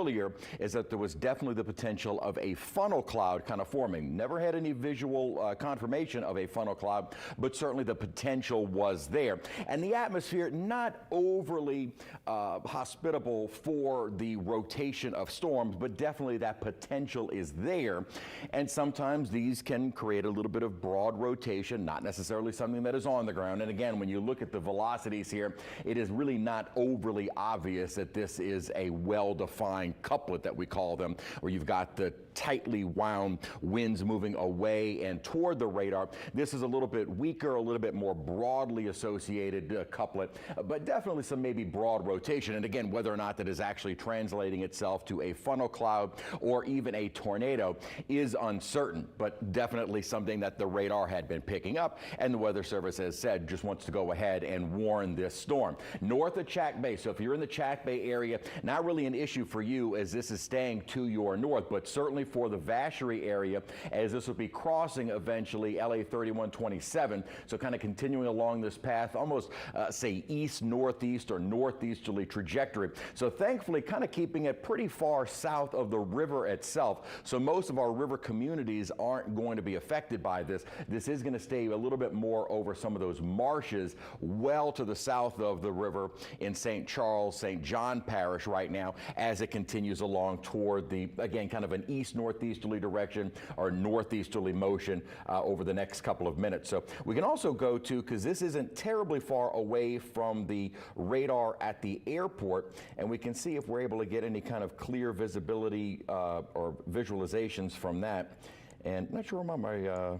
earlier is that there was definitely the potential of a funnel cloud kind of forming. Never had any visual confirmation of a funnel cloud, but certainly the potential was there. And the atmosphere not overly hospitable for the rotation of storms, but definitely that potential is there. And sometimes these can create a little bit of broad rotation, not necessarily something that is on the ground. And again, when you look at the velocities here, it is really not overly obvious that this is a well-defined couplet that we call them, where you've got the tightly wound winds moving away and toward the radar. This is a little bit weaker, a little bit more broadly associated couplet, but definitely some maybe broad rotation. And again, whether or not that is actually translating itself to a funnel cloud or even a tornado is uncertain, but definitely something that the radar had been picking up, and the Weather Service has said just wants to go ahead and warn this storm. North of Chack Bay, so if you're in the Chack Bay area, not really an issue for you as this is staying to your north, but certainly for the Vacherie area, as this will be crossing eventually LA 3127, so kind of continuing along this path, almost say east-northeast or northeasterly trajectory. So thankfully kind of keeping it pretty far south of the river itself, so most of our river communities aren't going to be affected by this. This is going to stay a little bit more over some of those marshes well to the south of the river in St. Charles, St. John Parish right now, as it continues along toward the, again, kind of an east-northeasterly direction or northeasterly motion over the next couple of minutes. So we can also go to, because this isn't terribly far away from the radar at the airport, and we can see if we're able to get any kind of clear visibility or visualizations from that. And I'm not sure why my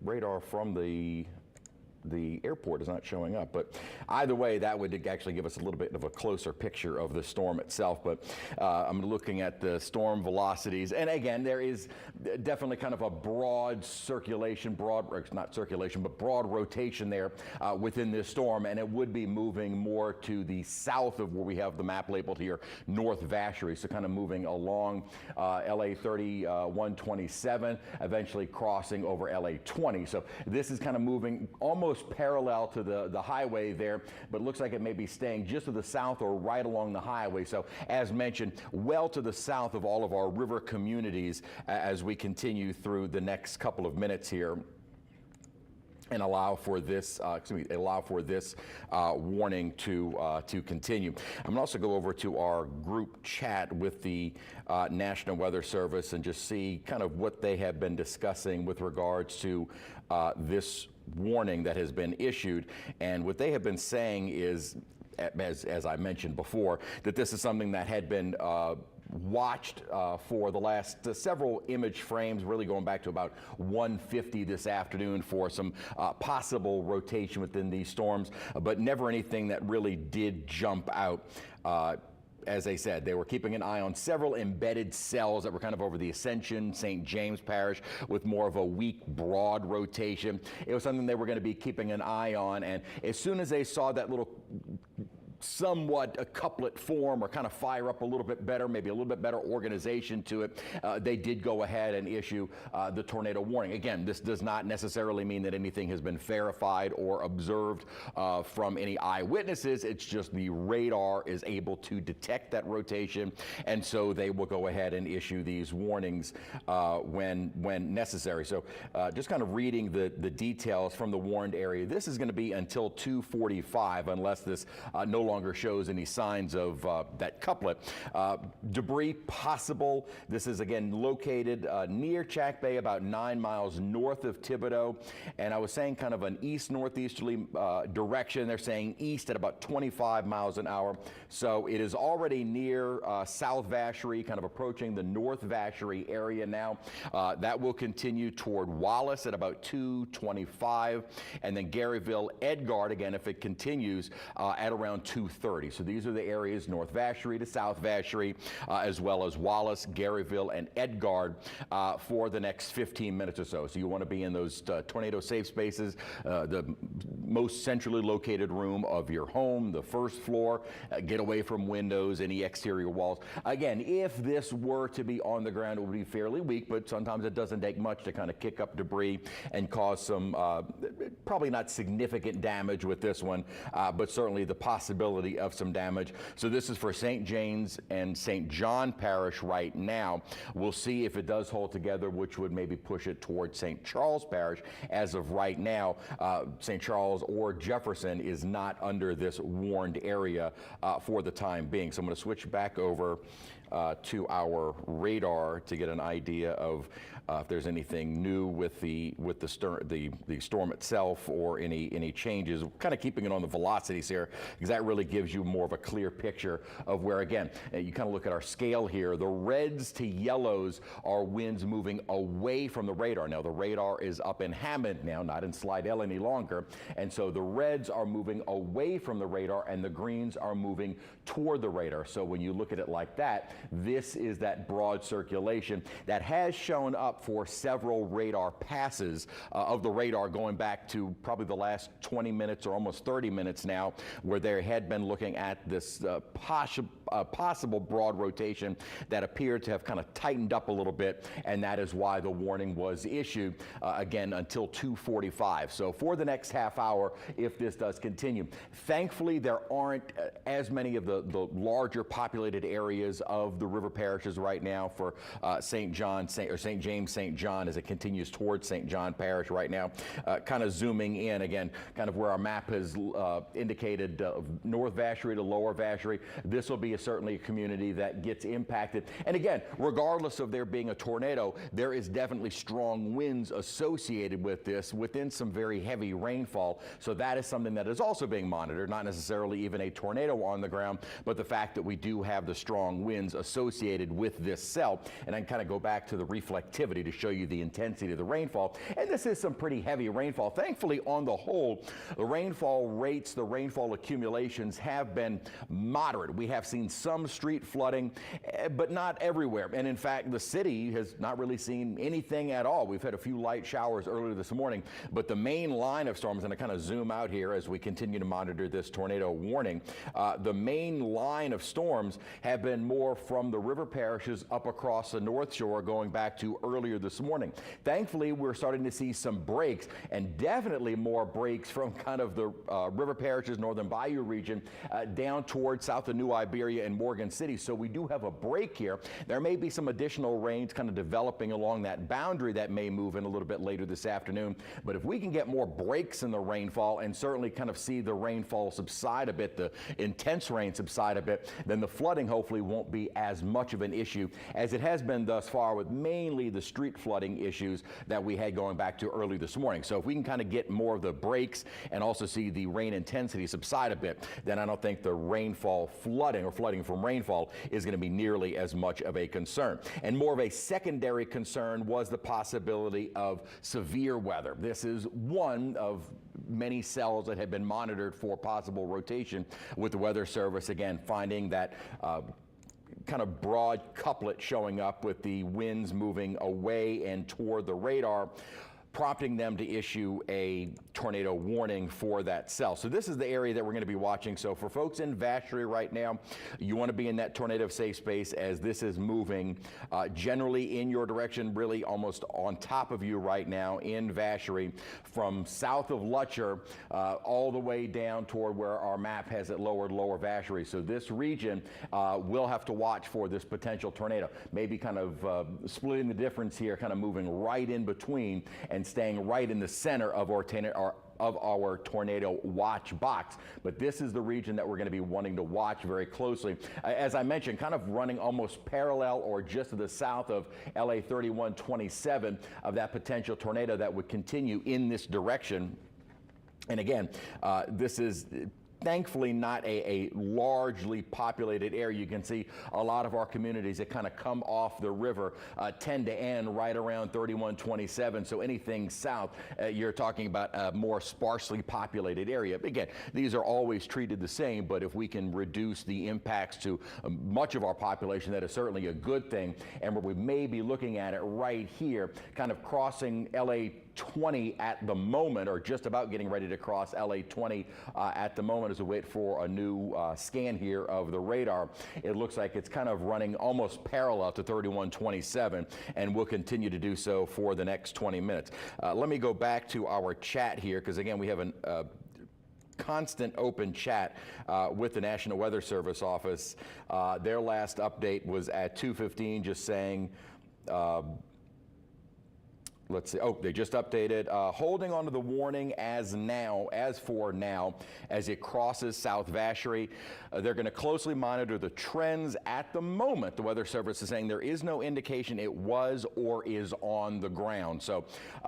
radar from the airport is not showing up, but either way, that would actually give us a little bit of a closer picture of the storm itself. But I'm looking at the storm velocities, and again, there is definitely kind of a broad circulation, not circulation, but broad rotation there within this storm, and it would be moving more to the south of where we have the map labeled here, North Vacherie, so kind of moving along LA 3127, eventually crossing over LA 20. So this is kind of moving almost parallel to the highway there, but it looks like it may be staying just to the south or right along the highway. So as mentioned, well to the south of all of our river communities as we continue through the next couple of minutes here, and allow for this, warning to continue. I'm going to also go over to our group chat with the National Weather Service and just see kind of what they have been discussing with regards to this warning that has been issued. And what they have been saying is, as I mentioned before, that this is something that had been watched for the last several image frames, really going back to about 1:50 this afternoon for some possible rotation within these storms, but never anything that really did jump out. As they said, they were keeping an eye on several embedded cells that were kind of over the Ascension, St. James Parish, with more of a weak, broad rotation. It was something they were going to be keeping an eye on, and as soon as they saw that little somewhat a couplet form or kind of fire up a little bit better, maybe a little bit better organization to it, they did go ahead and issue the tornado warning. Again, this does not necessarily mean that anything has been verified or observed from any eyewitnesses. It's just the radar is able to detect that rotation, and so they will go ahead and issue these warnings when necessary. So just kind of reading the details from the warned area, this is going to be until 2:45 unless this no longer shows any signs of that couplet. Debris possible. This is again located near Chack Bay, about 9 miles north of Thibodaux. And I was saying kind of an east-northeasterly direction. They're saying east at about 25 miles an hour. So it is already near South Vacherie, kind of approaching the North Vacherie area now. That will continue toward Wallace at about 2:25, and then Garyville, Edgard, again, if it continues, at around 2:30. So these are the areas North Vacherie to South Vacherie, as well as Wallace, Garyville, and Edgard for the next 15 minutes or so. So you want to be in those tornado safe spaces. The most centrally located room of your home, the first floor. Get away from windows, any exterior walls. Again, if this were to be on the ground, it would be fairly weak, but sometimes it doesn't take much to kind of kick up debris and cause some, probably not significant damage with this one, but certainly the possibility of some damage. So this is for St. James and St. John Parish right now. We'll see if it does hold together, which would maybe push it towards St. Charles Parish. As of right now, St. Charles or Jefferson is not under this warned area for the time being. So I'm going to switch back over to our radar to get an idea of if there's anything new with the storm itself or any changes. Kind of keeping it on the velocities here, because that really gives you more of a clear picture of where, again, you kind of look at our scale here. The reds to yellows are winds moving away from the radar. Now the radar is up in Hammond now, not in Slidell any longer, and so the reds are moving away from the radar and the greens are moving toward the radar. So when you look at it like that, this is that broad circulation that has shown up for several radar passes of the radar going back to probably the last 20 minutes or almost 30 minutes now, where they had been looking at this possible broad rotation that appeared to have kind of tightened up a little bit, and that is why the warning was issued again until 2:45. So for the next half hour, if this does continue. Thankfully, there aren't as many of the larger populated areas of the river parishes right now for St. James, St. John, as it continues towards St. John Parish right now. Kind of zooming in again, kind of where our map has indicated North Vacherie to Lower Vacherie. This will be certainly a community that gets impacted. And again, regardless of there being a tornado, there is definitely strong winds associated with this within some very heavy rainfall. So that is something that is also being monitored, not necessarily even a tornado on the ground, but the fact that we do have the strong winds associated with this cell. And I can kind of go back to the reflectivity to show you the intensity of the rainfall. And this is some pretty heavy rainfall. Thankfully, on the whole, the rainfall rates, the rainfall accumulations have been moderate. We have seen some street flooding, but not everywhere. And in fact, the city has not really seen anything at all. We've had a few light showers earlier this morning, but the main line of storms, and I kind of zoom out here as we continue to monitor this tornado warning, the main line of storms have been more from the river parishes up across the North Shore going back to earlier this morning. Thankfully, we're starting to see some breaks, and definitely more breaks from kind of the river parishes, Northern Bayou region, down towards south of New Iberia and Morgan City. So we do have a break here. There may be some additional rains kind of developing along that boundary that may move in a little bit later this afternoon. But if we can get more breaks in the rainfall and certainly kind of see the rainfall subside a bit, the intense rain subside a bit, then the flooding hopefully won't be as much of an issue as it has been thus far, with mainly the street flooding issues that we had going back to early this morning. So if we can kind of get more of the breaks and also see the rain intensity subside a bit, then I don't think the rainfall flooding or flooding from rainfall is going to be nearly as much of a concern. And more of a secondary concern was the possibility of severe weather. This is one of many cells that have been monitored for possible rotation with the Weather Service, again, finding that kind of broad couplet showing up with the winds moving away and toward the radar, prompting them to issue a tornado warning for that cell. So this is the area that we're going to be watching. So for folks in Vacherie right now, you want to be in that tornado safe space as this is moving generally in your direction, really almost on top of you right now in Vacherie, from south of Lutcher all the way down toward where our map has it lowered, Lower Vacherie. So this region will have to watch for this potential tornado, maybe kind of splitting the difference here, kind of moving right in between and staying right in the center of our tornado watch box. But this is the region that we're going to be wanting to watch very closely. As I mentioned, kind of running almost parallel or just to the south of LA 3127 of that potential tornado that would continue in this direction. And again, this is thankfully not a largely populated area. You can see a lot of our communities that kind of come off the river tend to end right around 3127. So anything south, you're talking about a more sparsely populated area. Again, these are always treated the same, but if we can reduce the impacts to much of our population, that is certainly a good thing. And where we may be looking at it right here, kind of crossing LA 20 at the moment, or just about getting ready to cross LA 20 at the moment as we wait for a new scan here of the radar. It looks like it's kind of running almost parallel to 3127, and will continue to do so for the next 20 minutes. Let me go back to our chat here, because again, we have a constant open chat with the National Weather Service office. Their last update was at 2:15, just saying, let's see. Oh, they just updated. Holding on to the warning as for now, as it crosses South Vacherie. They're going to closely monitor the trends. At the moment, the Weather Service is saying there is no indication it was or is on the ground. So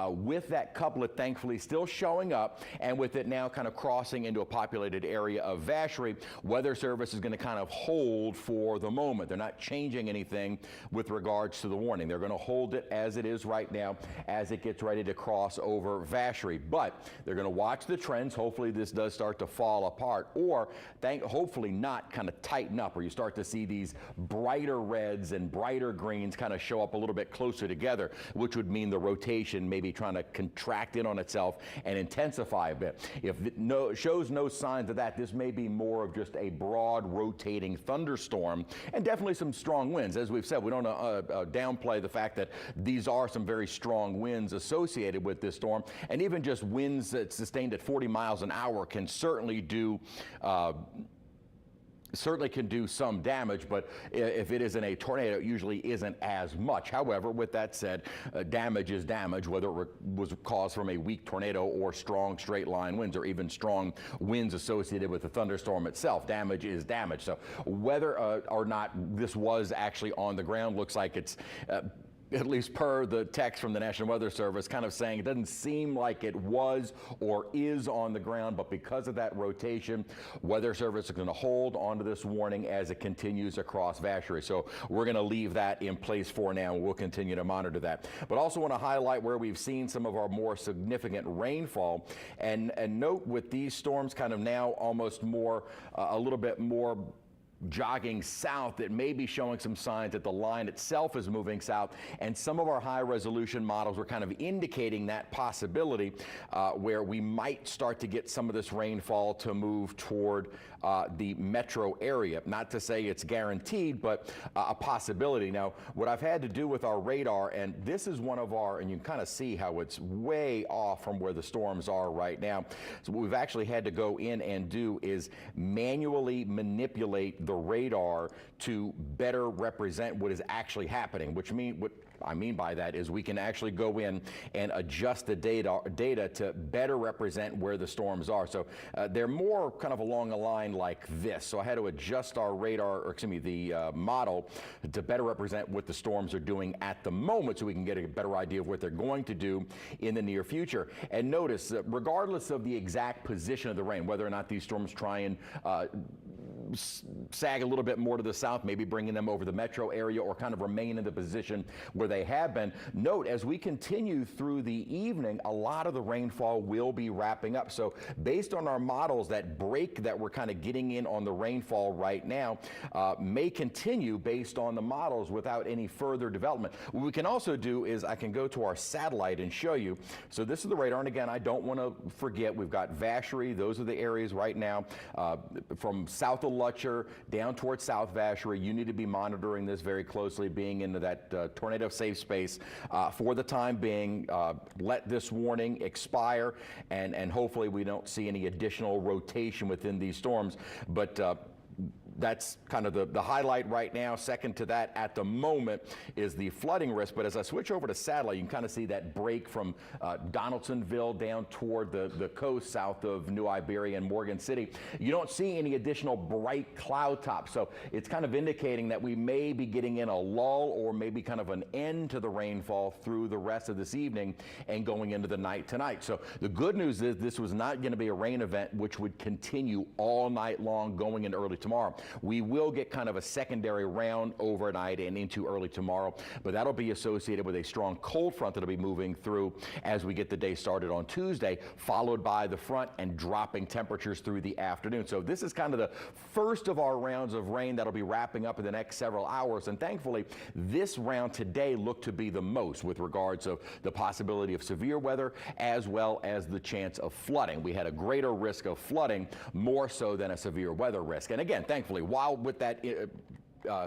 with that couplet thankfully still showing up, and with it now kind of crossing into a populated area of Vacherie, Weather Service is going to kind of hold for the moment. They're not changing anything with regards to the warning. They're going to hold it as it is right now, as it gets ready to cross over Vacherie. But they're going to watch the trends. Hopefully this does start to fall apart, or hopefully not kind of tighten up, where you start to see these brighter reds and brighter greens kind of show up a little bit closer together, which would mean the rotation maybe trying to contract in on itself and intensify a bit. If it shows no signs of that, this may be more of just a broad rotating thunderstorm, and definitely some strong winds. As we've said, we don't downplay the fact that these are some very strong winds associated with this storm, and even just winds that sustained at 40 miles an hour can certainly do some damage, but if it isn't a tornado, it usually isn't as much. However, with that said, damage is damage, whether it was caused from a weak tornado or strong straight line winds, or even strong winds associated with the thunderstorm itself. Damage is damage. So whether or not this was actually on the ground, looks like it's at least per the text from the National Weather Service, kind of saying it doesn't seem like it was or is on the ground, but because of that rotation, Weather Service is going to hold onto this warning as it continues across Vacherie. So we're going to leave that in place for now, and we'll continue to monitor that. But also want to highlight where we've seen some of our more significant rainfall, and note with these storms kind of now almost more, a little bit more jogging south, it may be showing some signs that the line itself is moving south, and some of our high resolution models were kind of indicating that possibility, where we might start to get some of this rainfall to move toward the metro area. Not to say it's guaranteed, but a possibility. Now, what I've had to do with our radar, and this is one of our, and you can kind of see how it's way off from where the storms are right now. So what we've actually had to go in and do is manually manipulate the radar to better represent what is actually happening, which what I mean by that is we can actually go in and adjust the data to better represent where the storms are. So they're more kind of along a line like this. So I had to adjust our radar, or excuse me, the model to better represent what the storms are doing at the moment, so we can get a better idea of what they're going to do in the near future. And notice that regardless of the exact position of the rain, whether or not these storms try and sag a little bit more to the south, maybe bringing them over the metro area, or kind of remain in the position where they have been. Note, as we continue through the evening, a lot of the rainfall will be wrapping up. So based on our models, that break that we're kind of getting in on the rainfall right now may continue based on the models without any further development. What we can also do is I can go to our satellite and show you. So this is the radar, and again, I don't want to forget, we've got Vacherie. Those are the areas right now from south of Lutcher down towards South Vacherie. You need to be monitoring this very closely, being into that tornado safe space for the time being. Let this warning expire, and hopefully we don't see any additional rotation within these storms. But that's kind of the highlight right now. Second to that at the moment is the flooding risk. But as I switch over to satellite, you can kind of see that break from Donaldsonville down toward the coast south of New Iberia and Morgan City. You don't see any additional bright cloud tops. So it's kind of indicating that we may be getting in a lull, or maybe kind of an end to the rainfall through the rest of this evening and going into the night tonight. So the good news is this was not going to be a rain event which would continue all night long going into early tomorrow. We will get kind of a secondary round overnight and into early tomorrow, but that'll be associated with a strong cold front that'll be moving through as we get the day started on Tuesday, followed by the front and dropping temperatures through the afternoon. So this is kind of the first of our rounds of rain that'll be wrapping up in the next several hours, and thankfully this round today looked to be the most with regards of the possibility of severe weather as well as the chance of flooding. We had a greater risk of flooding more so than a severe weather risk. And again, thankfully, while with that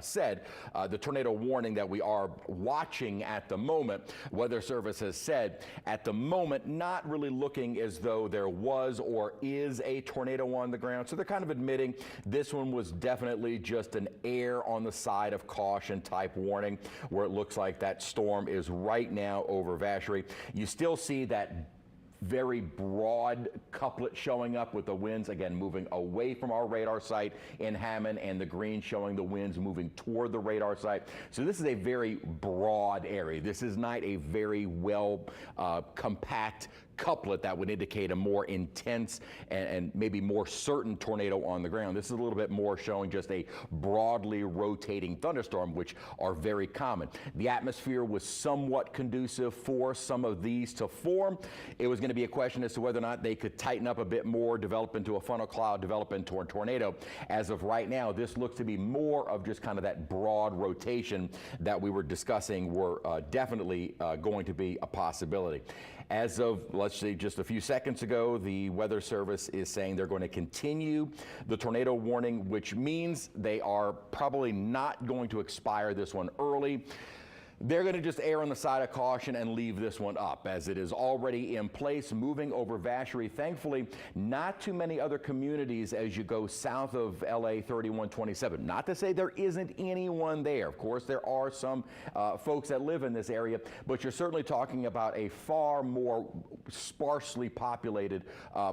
said, the tornado warning that we are watching at the moment, Weather Service has said at the moment not really looking as though there was or is a tornado on the ground. So they're kind of admitting this one was definitely just an err on the side of caution type warning, where it looks like that storm is right now over Vacherie. You still see that very broad couplet showing up with the winds, again, moving away from our radar site in Hammond, and the green showing the winds moving toward the radar site. So this is a very broad area. This is not a very well compact couplet that would indicate a more intense and maybe more certain tornado on the ground. This is a little bit more showing just a broadly rotating thunderstorm, which are very common. The atmosphere was somewhat conducive for some of these to form. It was going to be a question as to whether or not they could tighten up a bit more, develop into a funnel cloud, develop into a tornado. As of right now, this looks to be more of just kind of that broad rotation that we were discussing were definitely going to be a possibility. As of, let's see, just a few seconds ago, the Weather Service is saying they're going to continue the tornado warning, which means they are probably not going to expire this one early. They're going to just err on the side of caution and leave this one up as it is already in place, moving over Vacherie. Thankfully, not too many other communities as you go south of LA 3127. Not to say there isn't anyone there. Of course, there are some folks that live in this area, but you're certainly talking about a far more sparsely populated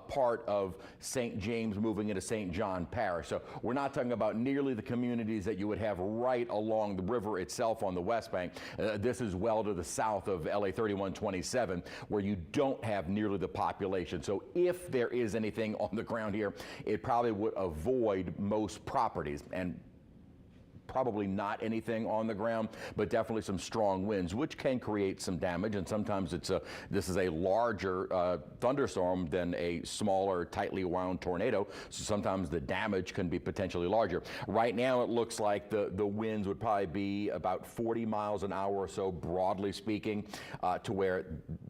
part of St. James moving into St. John Parish. So we're not talking about nearly the communities that you would have right along the river itself on the West Bank. This is well to the south of LA 3127, where you don't have nearly the population. So if there is anything on the ground here, it probably would avoid most properties, and probably not anything on the ground, but definitely some strong winds, which can create some damage. And sometimes this is a larger thunderstorm than a smaller, tightly wound tornado. So sometimes the damage can be potentially larger. Right now, it looks like the winds would probably be about 40 miles an hour or so, broadly speaking, to where,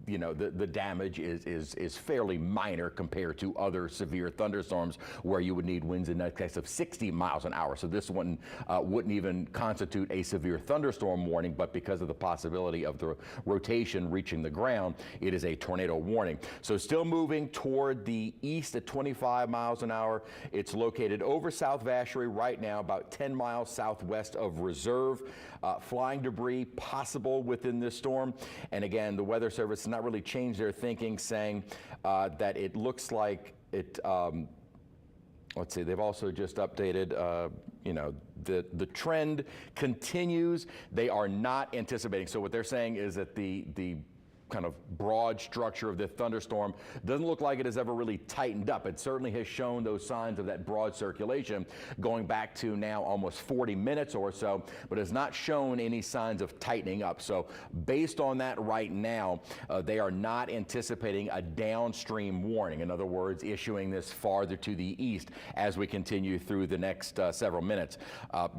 you know, the damage is fairly minor compared to other severe thunderstorms where you would need winds in excess of 60 miles an hour. So this one wouldn't even constitute a severe thunderstorm warning, but because of the possibility of the rotation reaching the ground, it is a tornado warning. So still moving toward the east at 25 miles an hour. It's located over South Vacherie right now, about 10 miles southwest of Reserve. Flying debris possible within this storm. And again, the Weather Service has not really changed their thinking, saying that it looks like it, let's see, they've also just updated, you know, the trend continues. They are not anticipating. So what they're saying is that the kind of broad structure of the thunderstorm doesn't look like it has ever really tightened up. It certainly has shown those signs of that broad circulation going back to now almost 40 minutes or so, but has not shown any signs of tightening up. So based on that right now, they are not anticipating a downstream warning. In other words, issuing this farther to the east as we continue through the next several minutes.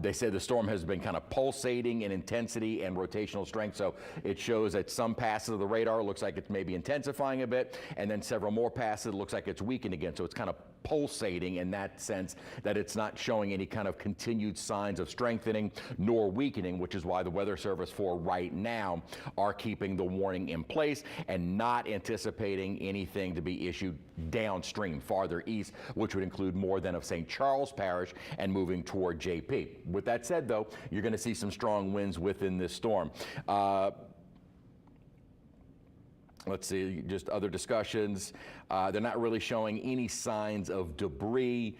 They say the storm has been kind of pulsating in intensity and rotational strength. So it shows that some passes of the radar looks like it's maybe intensifying a bit, and then several more passes, it looks like it's weakened again. So it's kind of pulsating in that sense, that it's not showing any kind of continued signs of strengthening nor weakening, which is why the Weather Service for right now are keeping the warning in place and not anticipating anything to be issued downstream, farther east, which would include more than of St. Charles Parish and moving toward JP. With that said, though, you're going to see some strong winds within this storm. Let's see, just other discussions. They're not really showing any signs of debris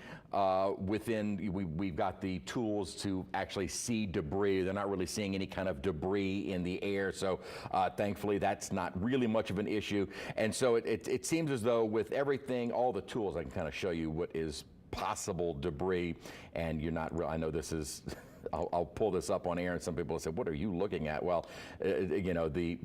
within. We've got the tools to actually see debris. They're not really seeing any kind of debris in the air. So thankfully, that's not really much of an issue. And so it seems as though with everything, all the tools, I can kind of show you what is possible debris, and you're not real. I know this is. I'll pull this up on air, and some people will say, "What are you looking at?" Well, you know, the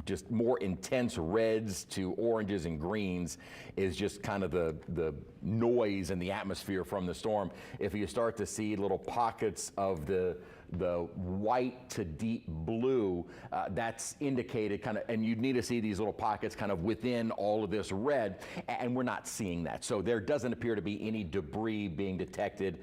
just more intense reds to oranges and greens is just kind of the noise in the atmosphere from the storm. If you start to see little pockets of the white to deep blue, that's indicated kind of, and you'd need to see these little pockets kind of within all of this red, and we're not seeing that. So there doesn't appear to be any debris being detected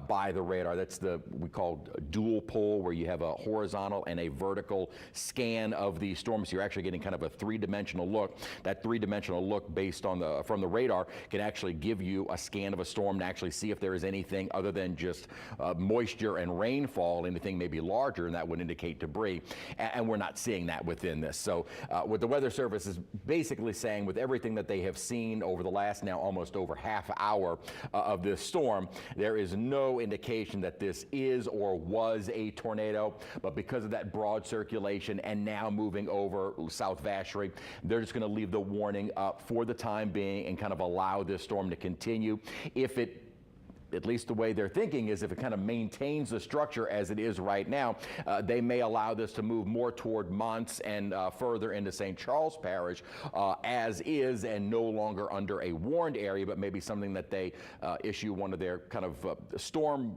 by the radar. That's we call dual pull, where you have a horizontal and a vertical scan of the storm. So you're actually getting kind of a three-dimensional look. That three-dimensional look based on from the radar can actually give you a scan of a storm to actually see if there is anything other than just moisture and rainfall, anything maybe larger, and that would indicate debris, and we're not seeing that within this. So what the Weather Service is basically saying, with everything that they have seen over the last now almost over half hour of this storm, there is no indication that this is or was a tornado, but because of that broad circulation and now moving over South Vacherie, they're just going to leave the warning up for the time being and kind of allow this storm to continue. If it, at least the way they're thinking, is if it kind of maintains the structure as it is right now, they may allow this to move more toward Monts and further into St. Charles Parish as is, and no longer under a warned area, but maybe something that they issue one of their kind of storm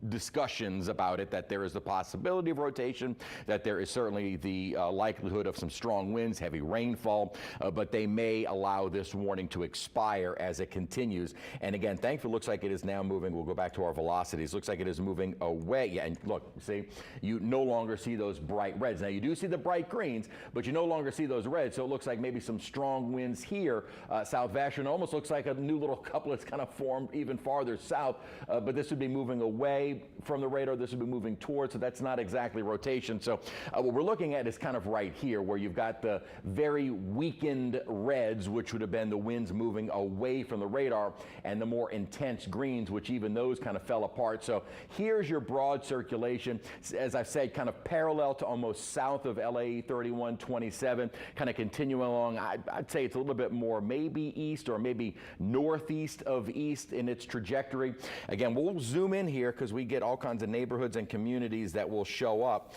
discussions about it, that there is the possibility of rotation, that there is certainly the likelihood of some strong winds, heavy rainfall, but they may allow this warning to expire as it continues. And again, thankfully, it looks like it is now moving. We'll go back to our velocities. Looks like it is moving away. Yeah, and look, see, you no longer see those bright reds. Now, you do see the bright greens, but you no longer see those reds, so it looks like maybe some strong winds here, South Vacherie. Almost looks like a new little couplet's kind of formed even farther south, but this would be moving away from the radar. This would be moving towards, so that's not exactly rotation. So what we're looking at is kind of right here, where you've got the very weakened reds, which would have been the winds moving away from the radar, and the more intense greens, which even those kind of fell apart. So here's your broad circulation, as I've said, kind of parallel to almost south of LAE 3127, kind of continuing along. I'd say it's a little bit more maybe east or maybe northeast of east in its trajectory. Again, we'll zoom in here because we get all kinds of neighborhoods and communities that will show up.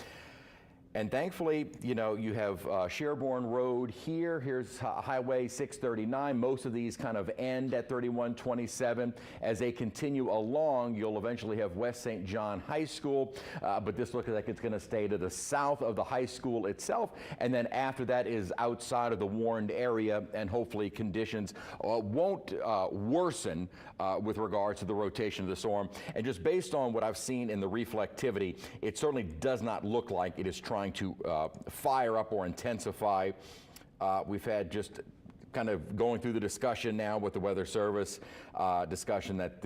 And thankfully, you know, you have Sherborne Road here. Here's Highway 639. Most of these kind of end at 3127. As they continue along, you'll eventually have West St. John High School, but this looks like it's going to stay to the south of the high school itself. And then after that is outside of the warned area, and hopefully conditions won't worsen with regards to the rotation of the storm. And just based on what I've seen in the reflectivity, it certainly does not look like it is trying to fire up or intensify. We've had just kind of going through the discussion now with the Weather Service, discussion that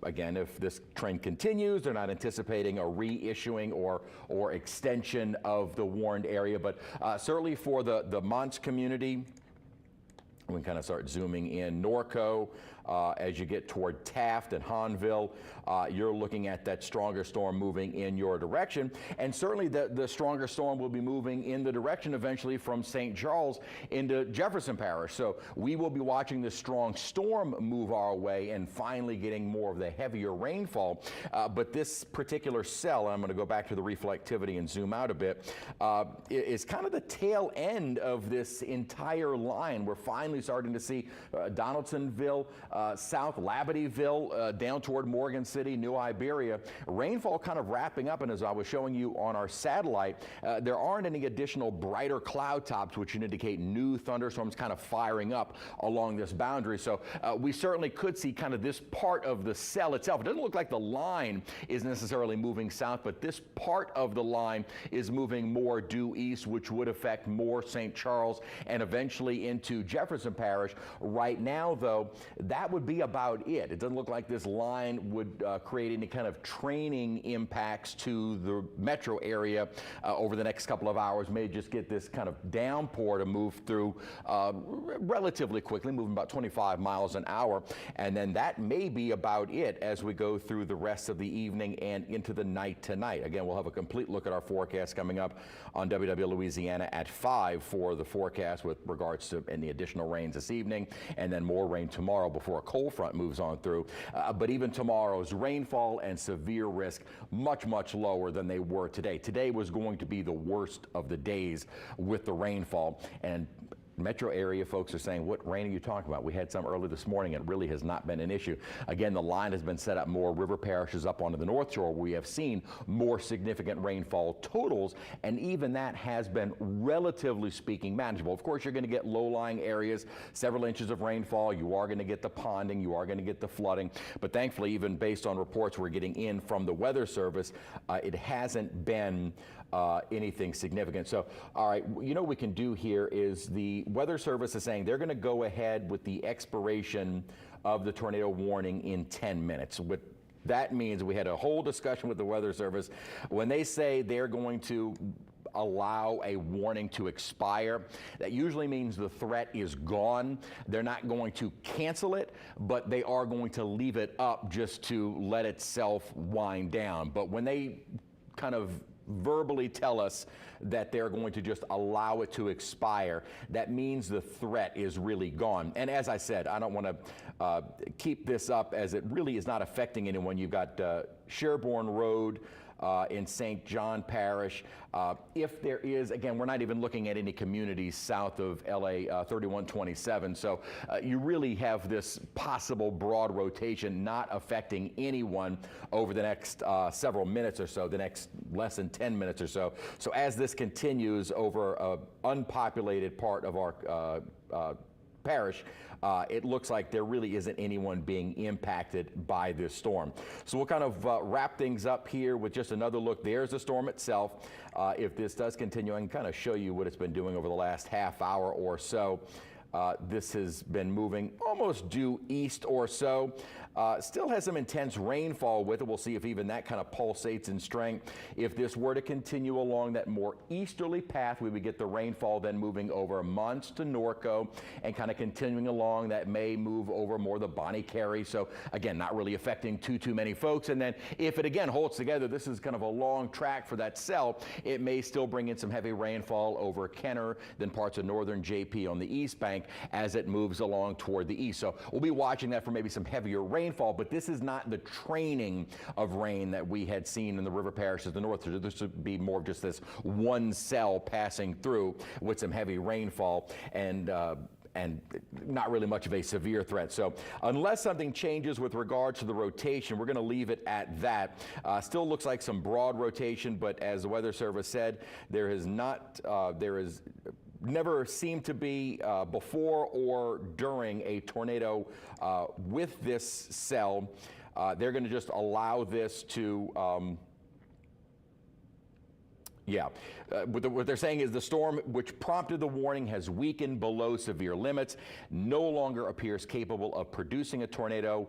again, if this trend continues, they're not anticipating a reissuing or extension of the warned area. But certainly for the Monts community, we can kind of start zooming in. Norco, as you get toward Taft and Hahnville, you're looking at that stronger storm moving in your direction. And certainly the stronger storm will be moving in the direction eventually from St. Charles into Jefferson Parish. So we will be watching this strong storm move our way and finally getting more of the heavier rainfall. But this particular cell, and I'm going to go back to the reflectivity and zoom out a bit, is kind of the tail end of this entire line. We're finally starting to see Donaldsonville, South Labadyville, down toward Morgan City, New Iberia. Rainfall kind of wrapping up, and as I was showing you on our satellite, there aren't any additional brighter cloud tops, which would indicate new thunderstorms kind of firing up along this boundary. So we certainly could see kind of this part of the cell itself. It doesn't look like the line is necessarily moving south, but this part of the line is moving more due east, which would affect more St. Charles and eventually into Jefferson Parish. Right now, though, that would be about it. It doesn't look like this line would create any kind of training impacts to the metro area over the next couple of hours. May just get this kind of downpour to move through relatively quickly, moving about 25 miles an hour. And then that may be about it as we go through the rest of the evening and into the night tonight. Again, we'll have a complete look at our forecast coming up on WW Louisiana at 5 for the forecast with regards to any additional rains this evening, and then more rain tomorrow before before a cold front moves on through. But even tomorrow's rainfall and severe risk much, much lower than they were today. Today was going to be the worst of the days with the rainfall. And metro area folks are saying, what rain are you talking about? We had some early this morning. It really has not been an issue. Again, the line has been set up more river parishes up onto the North Shore where we have seen more significant rainfall totals, and even that has been, relatively speaking, manageable. Of course, you're going to get low-lying areas, several inches of rainfall. You are going to get the ponding. You are going to get the flooding. But thankfully, even based on reports we're getting in from the Weather Service, it hasn't been anything significant. So, all right, you know what we can do here is the Weather Service is saying they're going to go ahead with the expiration of the tornado warning in 10 minutes. What that means, we had a whole discussion with the Weather Service. When they say they're going to allow a warning to expire, that usually means the threat is gone. They're not going to cancel it, but they are going to leave it up just to let itself wind down. But when they kind of verbally tell us that they're going to just allow it to expire, that means the threat is really gone. And as I said, I don't want to keep this up as it really is not affecting anyone. You've got Sherborne Road in St. John Parish. If there is, again, we're not even looking at any communities south of LA 3127, so you really have this possible broad rotation not affecting anyone over the next several minutes or so, the next less than 10 minutes or so. So as this continues over an unpopulated part of our parish, it looks like there really isn't anyone being impacted by this storm. So we'll kind of wrap things up here with just another look. There's the storm itself. If this does continue, I can kind of show you what it's been doing over the last half hour or so. This has been moving almost due east or so. Still has some intense rainfall with it. We'll see if even that kind of pulsates in strength. If this were to continue along that more easterly path, we would get the rainfall then moving over Mons to Norco and kind of continuing along. That may move over more the Bonnie Carey. So again, not really affecting too many folks. And then if it again holds together, this is kind of a long track for that cell. It may still bring in some heavy rainfall over Kenner, then parts of northern JP on the east bank as it moves along toward the east. So we'll be watching that for maybe some heavier rainfall, but this is not the training of rain that we had seen in the river parishes of the north. This would be more of just this one cell passing through with some heavy rainfall and not really much of a severe threat. So unless something changes with regard to the rotation, we're going to leave it at that. Still looks like some broad rotation, but as the Weather Service said, there is never seemed to be before or during a tornado with this cell. They're going to just allow this to what they're saying is the storm which prompted the warning has weakened below severe limits, no longer appears capable of producing a tornado.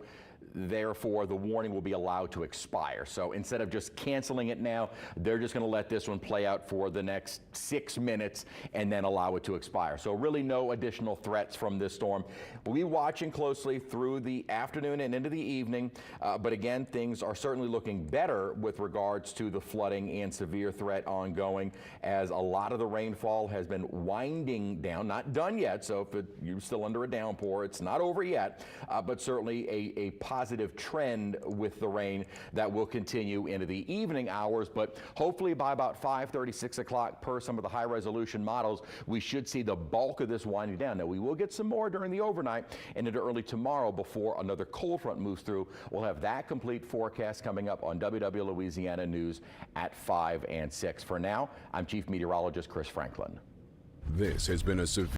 Therefore, the warning will be allowed to expire. So instead of just canceling it now, they're just going to let this one play out for the next 6 minutes and then allow it to expire. So really no additional threats from this storm. We'll be watching closely through the afternoon and into the evening. But again, things are certainly looking better with regards to the flooding and severe threat ongoing, as a lot of the rainfall has been winding down, not done yet. So if you're still under a downpour, it's not over yet, but certainly a positive trend with the rain that will continue into the evening hours. But hopefully by about 5:30, 6 o'clock per some of the high resolution models, we should see the bulk of this winding down. Now we will get some more during the overnight and into early tomorrow before another cold front moves through. We'll have that complete forecast coming up on WW Louisiana News at 5 and 6. For now, I'm Chief Meteorologist Chris Franklin. This has been a severe